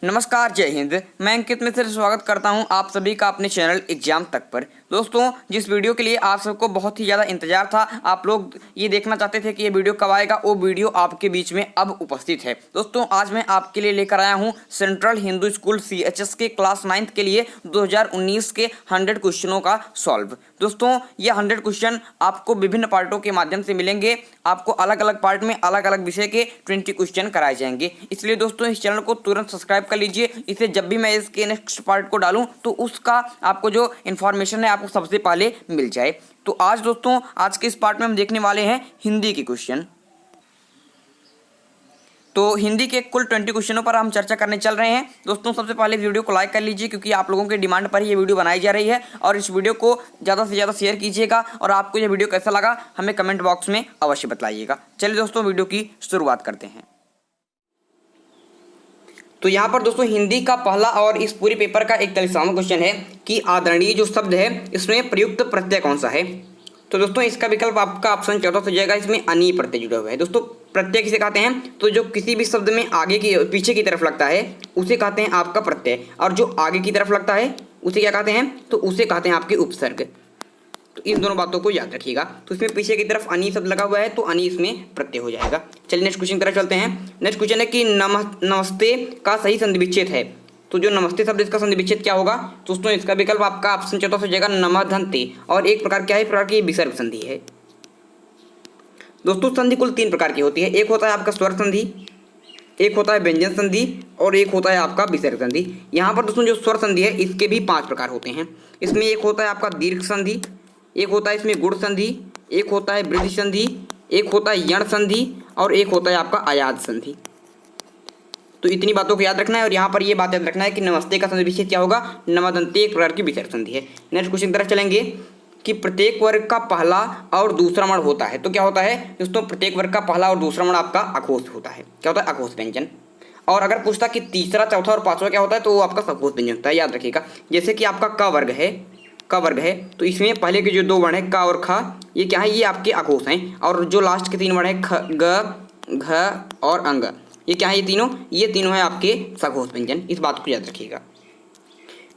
नमस्कार, जय हिंद। मैं अंकित मिश्र स्वागत करता हूं आप सभी का अपने चैनल एग्जाम तक पर। दोस्तों, जिस वीडियो के लिए आप सबको बहुत ही ज़्यादा इंतजार था, आप लोग ये देखना चाहते थे कि ये वीडियो कब आएगा, वो वीडियो आपके बीच में अब उपस्थित है। दोस्तों, आज मैं आपके लिए लेकर आया हूं सेंट्रल हिंदू स्कूल CHS के क्लास 9th के लिए 2019 के 100 क्वेश्चनों का सॉल्व। दोस्तों, ये 100 क्वेश्चन आपको विभिन्न पार्टों के माध्यम से मिलेंगे। आपको अलग अलग पार्ट में अलग अलग विषय के 20 क्वेश्चन कराए जाएंगे। इसलिए दोस्तों, इस चैनल को तुरंत सब्सक्राइब कर लीजिए। इसे जब भी मैं इसके नेक्स्ट पार्ट को डालूं तो उसका आपको जो इन्फॉर्मेशन है आपको सबसे पहले मिल जाए। तो आज दोस्तों, आज के इस पार्ट में हम देखने वाले हैं हिंदी के क्वेश्चन। तो हिंदी के कुल 20 क्वेश्चनों पर हम चर्चा करने चल रहे हैं। दोस्तों, सबसे पहले वीडियो को लाइक कर लीजिए, क्योंकि आप लोगों के डिमांड पर ही ये वीडियो बनाई जा रही है। और इस वीडियो को ज़्यादा से ज़्यादा शेयर कीजिएगा और आपको ये वीडियो कैसा लगा हमें कमेंट बॉक्स में अवश्य बताइएगा। चलिए दोस्तों, वीडियो की शुरुआत करते हैं। तो यहाँ पर दोस्तों, हिंदी का पहला और इस पूरे पेपर का 41वां क्वेश्चन है कि आदरणीय जो शब्द है इसमें प्रयुक्त प्रत्यय कौन सा है। तो दोस्तों, इसका विकल्प आपका ऑप्शन 14 हो जाएगा। इसमें अनीय प्रत्यय जुड़ा हुआ है। दोस्तों, प्रत्यय किसे कहते हैं? तो जो किसी भी शब्द में आगे की पीछे की तरफ लगता है उसे कहते हैं आपका प्रत्यय, और जो आगे की तरफ लगता है उसे क्या कहते हैं? तो उसे कहते हैं आपके उपसर्ग। तो इन दोनों बातों को याद रखिएगा। तो इसमें पीछे की तरफ अनी शब्द लगा हुआ है तो अनी इसमें प्रत्यय हो जाएगा। चलिए नेक्स्ट क्वेश्चन की तरफ चलते हैं। नेक्स्ट क्वेश्चन है कि नमस्ते का सही संधि विच्छेद है। तो जो नमस्ते शब्द इसका संधि विच्छेद क्या होगा? दोस्तों, इसका विकल्प आपका ऑप्शन 14 हो जाएगा नमधन्ते। और एक प्रकार क्या है? प्रकार की विसर्ग संधि है। दोस्तों, संधि कुल 3 प्रकार की होती है। एक होता है आपका स्वर संधि, एक होता है व्यंजन संधि और एक होता है आपका विसर्ग संधि। यहाँ पर दोस्तों जो स्वर संधि है इसके भी 5 प्रकार होते हैं। इसमें एक होता है आपका दीर्घ संधि, एक होता है इसमें गुण संधि, एक होता है वृद्धि संधि, एक होता है यण संधि और एक होता है आपका आयात संधि। तो इतनी बातों को याद रखना है। और यहाँ पर ये बात याद रखना है कि नमस्ते का संधि विच्छेद क्या होगा? नमदन्ते एक प्रकार की विसर्ग संधि है। नेक्स्ट क्वेश्चन की तरफ चलेंगे कि प्रत्येक वर्ग का पहला और दूसरा वर्ण होता है। तो क्या होता है दोस्तों? प्रत्येक वर्ग का पहला और दूसरा वर्ण आपका अघोष होता है। क्या होता है? अघोष व्यंजन। और अगर पूछता कि तीसरा, चौथा और पांचवा क्या होता है तो वो आपका सघोष व्यंजन होता है। याद रखिएगा। जैसे कि आपका क वर्ग है तो इसमें पहले के जो 2 वर्ण है क और ख, ये क्या है? ये आपके अघोष हैं। और जो लास्ट के 3 वर्ण है ख, ग, घ और अंग, ये क्या है? ये तीनों है आपके सघोष व्यंजन। इस बात को याद रखिएगा।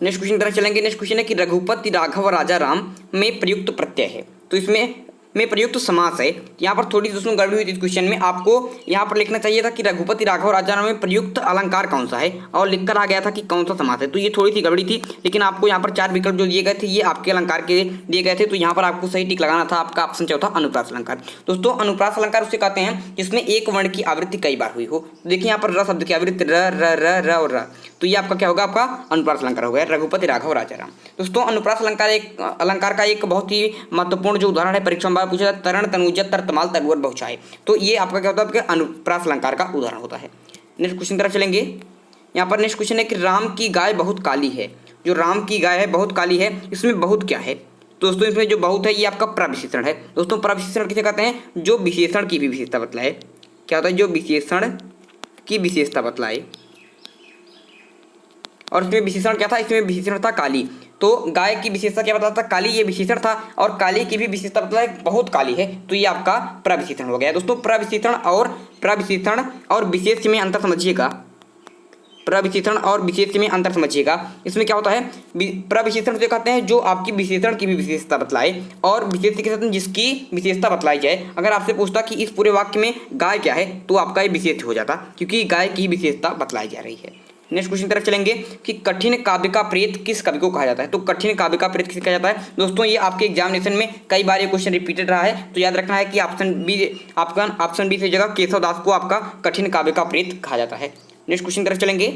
नेक्स्ट क्वेश्चन की तरफ चलेंगे। नेक्स्ट क्वेश्चन है कि रघुपति राघव राजा राम में प्रयुक्त प्रत्यय है। तो इसमें प्रयुक्त समास है। यहाँ पर थोड़ी दोस्तों गड़बड़ी हुई थी इस क्वेश्चन में। आपको यहाँ पर लिखना चाहिए था कि रघुपति राघव राजा राम में प्रयुक्त अलंकार कौन सा है, और लिखकर आ गया था कि कौन सा समास है। तो ये थोड़ी सी गड़बड़ी थी, लेकिन आपको यहाँ पर 4 विकल्प जो दिए गए थे ये आपके अलंकार के दिए गए थे। तो यहाँ पर आपको सही टिक लगाना था। आपका ऑप्शन चौथा अनुप्रास अलंकार। दोस्तों, अनुप्रास अलंकार उसे कहते हैं जिसमें एक वर्ण की आवृत्ति कई बार हुई हो। देखिए यहाँ पर र शब्द की आवृत्ति र र र र और र, तो ये आपका क्या होगा? आपका अनुप्रास अलंकार हो गया, रघुपति राघव राजा राम। दोस्तों, अनुप्रास अलंकार का एक बहुत ही महत्वपूर्ण जो उदाहरण है परीक्षा में पूछा जाता है, तरण तनुजा तरतमाल तरुवर बहुचाय। तो ये आपका क्या होता है? आपके अनुप्रास अलंकार का उदाहरण होता है। नेक्स्ट क्वेश्चन की तरफ चलेंगे। यहाँ पर नेक्स्ट क्वेश्चन है कि राम की गाय बहुत काली है। जो राम की गाय है बहुत काली है, इसमें बहुत क्या है? दोस्तों, इसमें जो बहुत है ये आपका प्रविशेषण है। दोस्तों, प्रविशेषण किसे कहते हैं? जो विशेषण की भी विशेषता बतलाए। क्या होता है? जो विशेषण की विशेषता बतलाए। और इसमें विशेषण क्या था? इसमें विशेषण था काली। तो गाय की विशेषता क्या बताता? काली, ये विशेषण था। और काली की भी विशेषता बताए बहुत काली है, तो ये आपका प्रविशेषण हो गया। दोस्तों, प्रविशेषण और विशेष में अंतर समझिएगा। प्रविशेषण और विशेष में अंतर समझिएगा। इसमें क्या होता है? प्रविशेषण से कहते हैं जो आपकी विशेषण की भी विशेषता बतलाए, और विशेष के साथ जिसकी विशेषता बतलाई जाए। अगर आपसे पूछता कि इस पूरे वाक्य में गाय क्या है, तो आपका ये विशेष हो जाता, क्योंकि गाय की विशेषता बतलाई जा रही है। नेक्स्ट क्वेश्चन की तरफ चलेंगे कि कठिन काव्य का प्रेत किस कवि को कहा जाता है। तो कठिन काव्य का प्रेत किसे कहा जाता है? दोस्तों, ये आपके एग्जामिनेशन में कई बार ये क्वेश्चन रिपीटेड रहा है, तो याद रखना है कि ऑप्शन बी से जगह केशव दास को आपका कठिन काव्य का प्रेत कहा जाता है। नेक्स्ट क्वेश्चन की तरफ चलेंगे।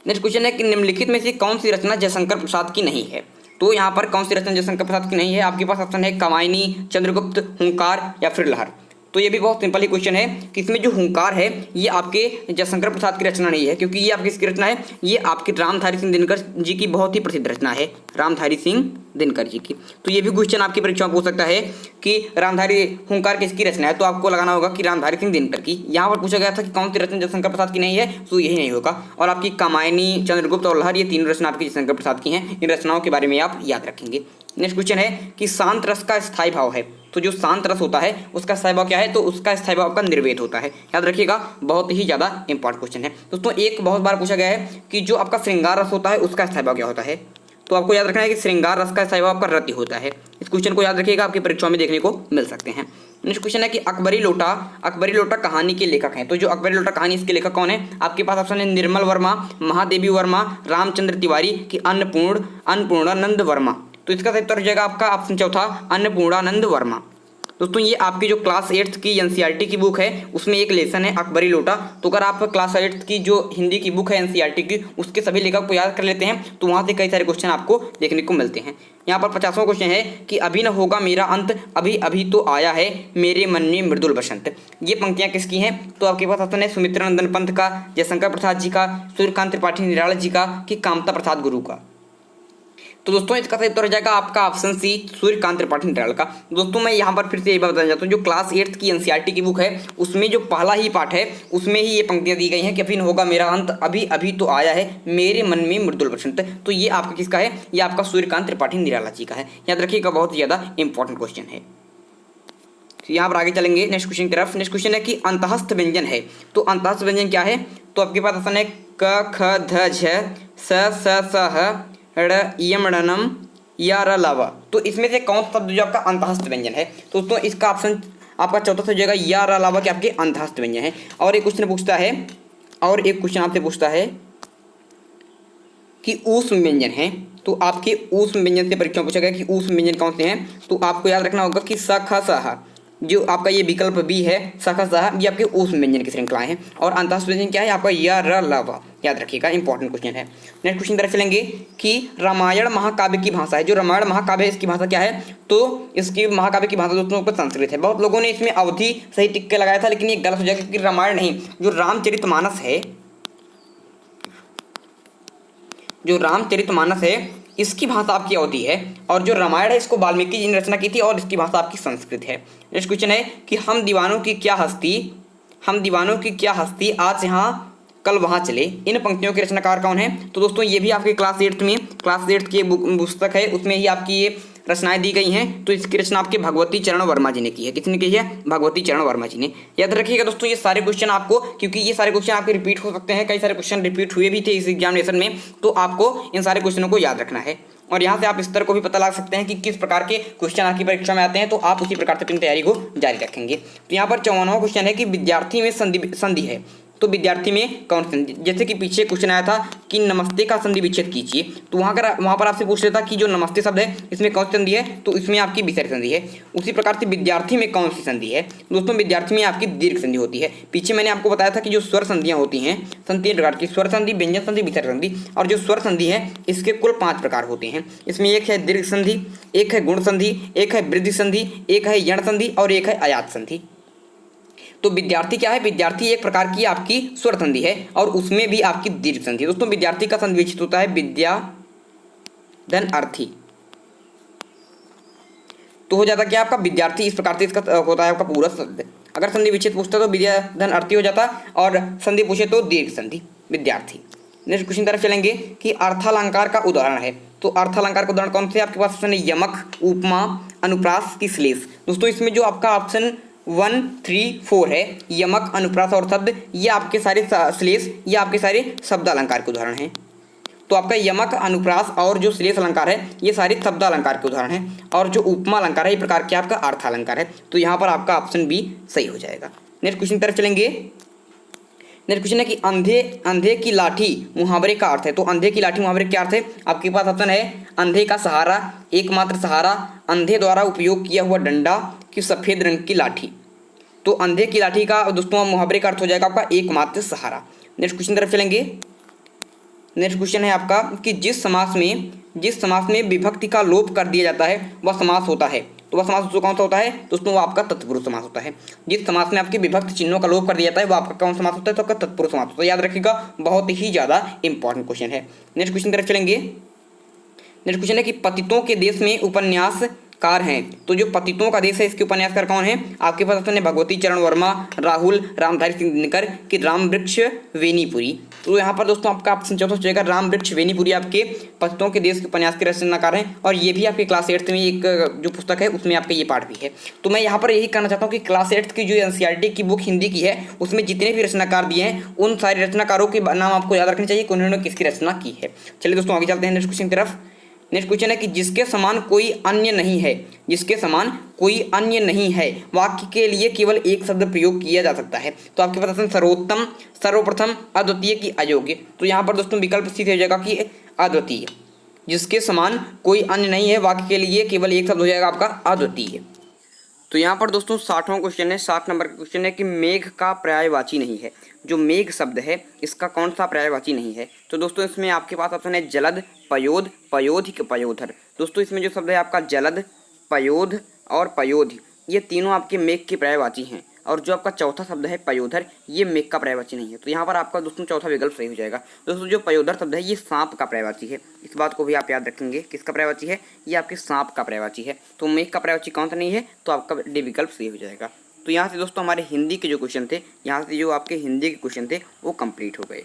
नेक्स्ट क्वेश्चन है कि निम्नलिखित में से कौन सी रचना जयशंकर प्रसाद की नहीं है। तो यहाँ पर कौन सी रचना जयशंकर प्रसाद की नहीं है? आपके पास ऑप्शन है कामायनी, चंद्रगुप्त, हुंकार या फिर लहर। तो ये भी बहुत सिंपल ही क्वेश्चन है कि इसमें जो हुंकार है ये आपके जयशंकर प्रसाद की रचना नहीं है, क्योंकि ये आपकी किसकी रचना है? ये आपके रामधारी सिंह दिनकर जी की बहुत ही प्रसिद्ध रचना है, रामधारी सिंह दिनकर जी की। तो ये भी क्वेश्चन आपकी परीक्षा में पूछ सकता है कि रामधारी हुंकार किसकी रचना है, तो आपको लगाना होगा कि रामधारी सिंह दिनकर की। यहाँ पर पूछा गया था कि कौन सी रचना जयशंकर प्रसाद की नहीं है, तो यही नहीं होगा। और आपकी कामायनी, चंद्रगुप्त और लहर, ये 3 रचना आपकी जयशंकर प्रसाद की हैं। इन रचनाओं के बारे में आप याद रखेंगे। नेक्स्ट क्वेश्चन है कि शांत रस का स्थायी भाव है। तो जो शांत रस होता है उसका स्थायी भाव क्या है, तो उसका स्थायी भाव आपका निर्वेद होता है। याद रखिएगा, बहुत ही ज़्यादा इंपॉर्टेंट क्वेश्चन है दोस्तों। एक बहुत बार पूछा गया है कि जो आपका श्रृंगार रस होता है उसका स्थायी भाव क्या होता है, तो आपको याद रखना है कि श्रृंगार रस का स्थायी भाव आपका रति होता है। इस क्वेश्चन को याद रखिएगा, आपकी परीक्षाओं में देखने को मिल सकते हैं। नेक्स्ट क्वेश्चन है कि अकबरी लोटा कहानी के लेखक हैं, तो जो अकबरी लोटा कहानी इसके लेखक कौन है, आपके पास ऑप्शन है निर्मल वर्मा, महादेवी वर्मा, रामचंद्र तिवारी की अन्नपूर्णानंद वर्मा। तो इसका सही उत्तर हो जाएगा आपका ऑप्शन चौथा, अन्नपूर्णानंद वर्मा। दोस्तों ये आपकी जो क्लास 8th की एनसीईआरटी की बुक है उसमें एक लेसन है अकबरी लोटा। तो अगर आप क्लास 8th की जो हिंदी की बुक है एनसीईआरटी की उसके सभी लेखक को याद कर लेते हैं तो वहाँ से कई सारे क्वेश्चन आपको देखने को मिलते हैं। यहाँ पर 50वां क्वेश्चन है कि अभी न होगा मेरा अंत, अभी अभी तो आया है मेरे मन में मृदुल बसंत। ये पंक्तियाँ किसकी हैं, तो आपके पास ऑप्शन है सुमित्रा नंदन पंत का, जयशंकर प्रसाद जी का, सूर्यकांत त्रिपाठी निराला जी का, कि कामता प्रसाद गुरु का। तो दोस्तों इसका सही उत्तर हो जाएगा आपका ऑप्शन सी, सूर्यकांत त्रिपाठी निराला का। दोस्तों मैं यहाँ पर फिर से एक बात बताना चाहता हूँ, जो क्लास 8th की एनसीईआरटी की बुक है उसमें जो पहला ही पाठ है उसमें ही ये पंक्तियाँ दी गई हैं कि अभी न होगा मेरा अंत, अभी अभी तो आया है मेरे मन में मृदुल बसंत। तो ये आपका किसका है, ये आपका सूर्यकांत त्रिपाठी निराला जी का है। याद रखिएगा, बहुत ज़्यादा इंपॉर्टेंट क्वेश्चन है। यहाँ पर आगे चलेंगे नेक्स्ट क्वेश्चन की तरफ। नेक्स्ट क्वेश्चन है कि अंतःस्थ व्यंजन है, तो अंतःस्थ व्यंजन क्या है, तो आपके पास ऑप्शन है क ख ध झ स ह ड़ यम णनम या र लावा। तो इसमें से कौन सा शब्द जो आपका अंतःस्थ व्यंजन है, तो दोस्तों इसका ऑप्शन आपका चौथा हो जाएगा या र लावा के आपके अंतःस्थ व्यंजन है। और एक क्वेश्चन पूछता है, और एक क्वेश्चन आपसे पूछता है कि ऊष्म व्यंजन है, तो आपके ऊष्म व्यंजन से परीक्षा में पूछा गया कि ऊष्म व्यंजन कौन से हैं, तो आपको याद रखना होगा कि स ख स ह, जो आपका ये विकल्प बी है स ख स ह, ये आपके ऊष्म व्यंजन की श्रृंखलाएं हैं। और अंतःस्थ व्यंजन क्या है आपका या र ल व। याद रखिएगा, इंपॉर्टेंट क्वेश्चन है। नेक्स्ट क्वेश्चन तरफ चलेंगे कि रामायण महाकाव्य की भाषा है, जो रामायण महाकाव्य है इसकी भाषा क्या है, तो इसकी महाकाव्य की भाषा दोस्तों पर संस्कृत है। बहुत लोगों ने इसमें अवधि सही टिक के लगाया था, लेकिन ये गलत हो जाएगा क्योंकि रामायण नहीं, जो रामचरितमानस है, जो रामचरितमानस है इसकी भाषा आपकी अवधि है, और जो रामायण है इसको वाल्मीकि जी ने रचना की थी और इसकी भाषा आपकी संस्कृत है। नेक्स्ट क्वेश्चन है कि हम दीवानों की क्या हस्ती आज यहाँ कल वहाँ चले, इन पंक्तियों के रचनाकार कौन है, तो दोस्तों ये भी आपके क्लास 8th की पुस्तक है उसमें ही आपकी ये रचनाएं दी गई हैं। तो इसकी रचना आपके भगवती चरण वर्मा जी ने की है। किसने की है, भगवती चरण वर्मा जी ने। याद रखिएगा दोस्तों ये सारे क्वेश्चन आपको, क्योंकि ये सारे क्वेश्चन आपके रिपीट हो सकते हैं, कई सारे क्वेश्चन रिपीट हुए भी थे इस एग्जामिनेशन में, तो आपको इन सारे क्वेश्चनों को याद रखना है। और यहाँ से आप स्तर को भी पता लगा सकते हैं कि किस प्रकार के क्वेश्चन आपकी परीक्षा में आते हैं, तो आप उसी प्रकार से अपनी तैयारी को जारी रखेंगे। तो यहाँ पर 54वां क्वेश्चन है कि विद्यार्थी में संधि है, तो विद्यार्थी में कौन संधि, जैसे कि पीछे क्वेश्चन आया था कि नमस्ते का संधि विच्छेद कीजिए, तो वहाँ पर आपसे पूछ लेता कि जो नमस्ते शब्द है इसमें कौन सी संधि है, तो इसमें आपकी विसर्ग संधि है। उसी प्रकार से विद्यार्थी में कौन सी संधि है, दोस्तों विद्यार्थी में आपकी दीर्घ संधि होती है। पीछे मैंने आपको बताया था कि जो स्वर संधियाँ होती हैं 3 प्रकार की, स्वर संधि, व्यंजन संधि, विसर्ग संधि, और जो स्वर संधि है इसके कुल 5 प्रकार होते हैं। इसमें एक है दीर्घ संधि, एक है गुण संधि, एक है वृद्धि संधि, एक है यण संधि और एक है आयात संधि। तो विद्यार्थी क्या है, विद्यार्थी एक प्रकार की आपकी स्वर संधि है और उसमें भी आपकी दीर्घ संधि। दोस्तों विद्यार्थी का संधि विच्छेद होता है विद्या धन अर्थी, तो हो जाता क्या आपका विद्यार्थी, इस प्रकार से इसका होता है आपका पूरा शब्द। अगर संधि विच्छेद पूछता तो विद्या धन अर्थी हो जाता, और संधि पूछे तो दीर्घ संधि विद्यार्थी। नेक्स्ट क्वेश्चन तरफ चलेंगे कि अर्थालंकार का उदाहरण है, तो अर्थालंकार का उदाहरण कौन से, आपके पास ऑप्शन है यमक, उपमा, अनुप्रास की श्लेष। दोस्तों इसमें जो आपका ऑप्शन 1, 3, 4 है, यमक, अनुप्रास और शब्द, ये आपके सारे श्लेष, ये आपके सारे शब्द अलंकार के उदाहरण हैं। तो आपका यमक, अनुप्रास और जो श्लेष अलंकार है ये सारे शब्द अलंकार के उदाहरण हैं, और जो उपमा अलंकार है ये प्रकार के आपका अर्थ अलंकार है। तो यहाँ पर आपका ऑप्शन बी सही हो जाएगा। नेक्स्ट क्वेश्चन तरफ चलेंगे। नेक्स्ट क्वेश्चन है कि अंधे की लाठी मुहावरे का अर्थ है, तो अंधे की लाठी मुहावरे क्या अर्थ है, आपके पास ऑप्शन है अंधे का सहारा, एकमात्र सहारा, अंधे द्वारा उपयोग किया हुआ डंडा कि सफ़ेद रंग की लाठी। तो अंधे की लाठी का दोस्तों मुहावरे का अर्थ हो जाएगा आपका एकमात्र सहारा। नेक्स्ट क्वेश्चन तरफ चलेंगे। नेक्स्ट क्वेश्चन है आपका कि जिस समास में विभक्ति का लोप कर दिया जाता है वह समास होता है, तो वह समास कौन सा होता है दोस्तों, वो आपका तत्पुरुष समास होता है। जिस समास में आपके विभक्ति चिन्हों का लोप कर दिया जाता है वो आपका कौन समास होता है, तो आपका तत्पुरुष समास होता है। याद रखिएगा, बहुत ही ज़्यादा इंपॉर्टेंट क्वेश्चन है। नेक्स्ट क्वेश्चन तरफ चलेंगे। नेक्स्ट क्वेश्चन है कि पतितों के देश में उपन्यास कार हैं। तो जो पतितों का देश है इसके उपन्यासकार कौन है? आपके पास ऑप्शन है भगवती चरण वर्मा, राहुल रामधारी सिंह दिनकर कि राम वृक्ष वेनीपुरी। तो यहाँ पर दोस्तों आपका ऑप्शन चौथा हो जाएगा राम वृक्ष वेनीपुरी आपके पतितों के देश के उपन्यास के रचनाकार हैं। और ये भी आपके क्लास 8 में एक जो पुस्तक है उसमें आपका ये पार्ट भी है। तो मैं यहाँ पर यही कहना चाहता हूँ कि क्लास 8 की जो एनसीईआरटी की बुक हिंदी की है उसमें जितने भी रचनाकार दिए हैं उन सारे रचनाकारों के नाम आपको याद रखने चाहिए कि उन्होंने किसकी रचना की है। चलिए दोस्तों आगे चलते हैं नेक्स्ट क्वेश्चन की तरफ। नेक्स्ट क्वेश्चन है कि जिसके समान कोई अन्य नहीं है, जिसके समान कोई अन्य नहीं है वाक्य के लिए केवल एक शब्द प्रयोग किया जा सकता है। तो आपके पास सर्वोत्तम, सर्वप्रथम, अद्वितीय की अयोग्य। तो यहाँ पर दोस्तों विकल्प सी हो जाएगा कि अद्वितीय। जिसके समान कोई अन्य नहीं है वाक्य के लिए केवल एक शब्द हो जाएगा आपका अद्वितीय। तो यहाँ पर दोस्तों 60वां क्वेश्चन है, 60 नंबर का क्वेश्चन है कि मेघ का पर्यायवाची नहीं है। जो मेघ शब्द है इसका कौन सा पर्यायवाची नहीं है? तो दोस्तों इसमें आपके पास ऑप्शन है जलद, पयोध, पयोधिक, पयोधर। दोस्तों इसमें जो शब्द है आपका जलद, पयोध और पयोधि ये तीनों आपके मेघ के पर्यायवाची हैं। और जो आपका चौथा शब्द है पयोधर ये मेघ का पर्यायवाची नहीं है। तो यहाँ पर आपका दोस्तों चौथा विकल्प सही हो जाएगा। दोस्तों जो पयोधर शब्द है ये सांप का पर्यायवाची है। इस बात को भी आप याद रखेंगे, किसका पर्यायवाची है? ये आपके सांप का पर्यायवाची है। तो मेघ का पर्यायवाची कौन सा नहीं है? तो आपका डी विकल्प सही हो जाएगा। तो यहाँ से दोस्तों हमारे हिंदी के जो क्वेश्चन थे, यहाँ से जो आपके हिंदी के क्वेश्चन थे वो कंप्लीट हो गए।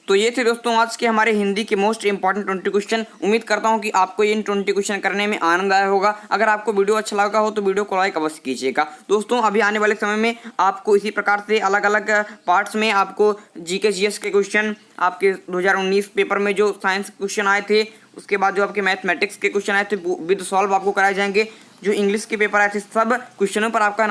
तो ये थे दोस्तों आज के हमारे हिंदी के मोस्ट इंपॉर्टेंट 20 क्वेश्चन। उम्मीद करता हूँ कि आपको इन 20 क्वेश्चन करने में आनंद आया होगा। अगर आपको वीडियो अच्छा लगा हो तो वीडियो को लाइक अवश्य कीजिएगा। दोस्तों अभी आने वाले समय में आपको इसी प्रकार से अलग अलग पार्ट्स में आपको जीके जीएस के क्वेश्चन, आपके 2019 पेपर में जो साइंस क्वेश्चन आए थे, उसके बाद जो आपके मैथमेटिक्स के क्वेश्चन आए थे विद सॉल्व आपको कराए जाएंगे। जो इंग्लिश के पेपर आए थे सब क्वेश्चनों पर आपका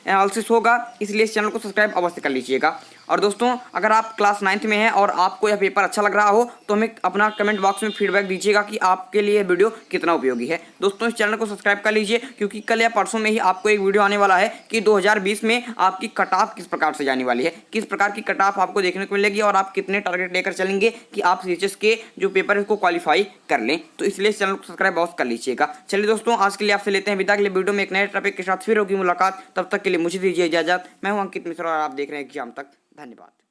एनालिसिस होगा, इसलिए इस चैनल को सब्सक्राइब अवश्य कर लीजिएगा। और दोस्तों अगर आप क्लास 9th में हैं और आपको यह पेपर अच्छा लग रहा हो तो हमें अपना कमेंट बॉक्स में फीडबैक दीजिएगा कि आपके लिए वीडियो कितना उपयोगी है। दोस्तों इस चैनल को सब्सक्राइब कर लीजिए क्योंकि कल या परसों में ही आपको एक वीडियो आने वाला है कि 2020 में आपकी कट ऑफ किस प्रकार से जाने वाली है, किस प्रकार की कट ऑफ आपको देखने को मिलेगी और आप कितने टारगेट लेकर चलेंगे कि आप सीएचएस के जो पेपर है उसको क्वालिफाई कर लें। तो इसलिए इस चैनल को सब्सक्राइब अवश्य कर लीजिएगा। चलिए दोस्तों आज के लिए आपसे लेते हैं विदा। अगले वीडियो में एक नए टॉपिक के साथ फिर होगी मुलाकात। तब तक के लिए मुझे दीजिए इजाजत। मैं हूं अंकित मिश्रा और आप देख रहे हैं एग्जाम तक। धन्यवाद।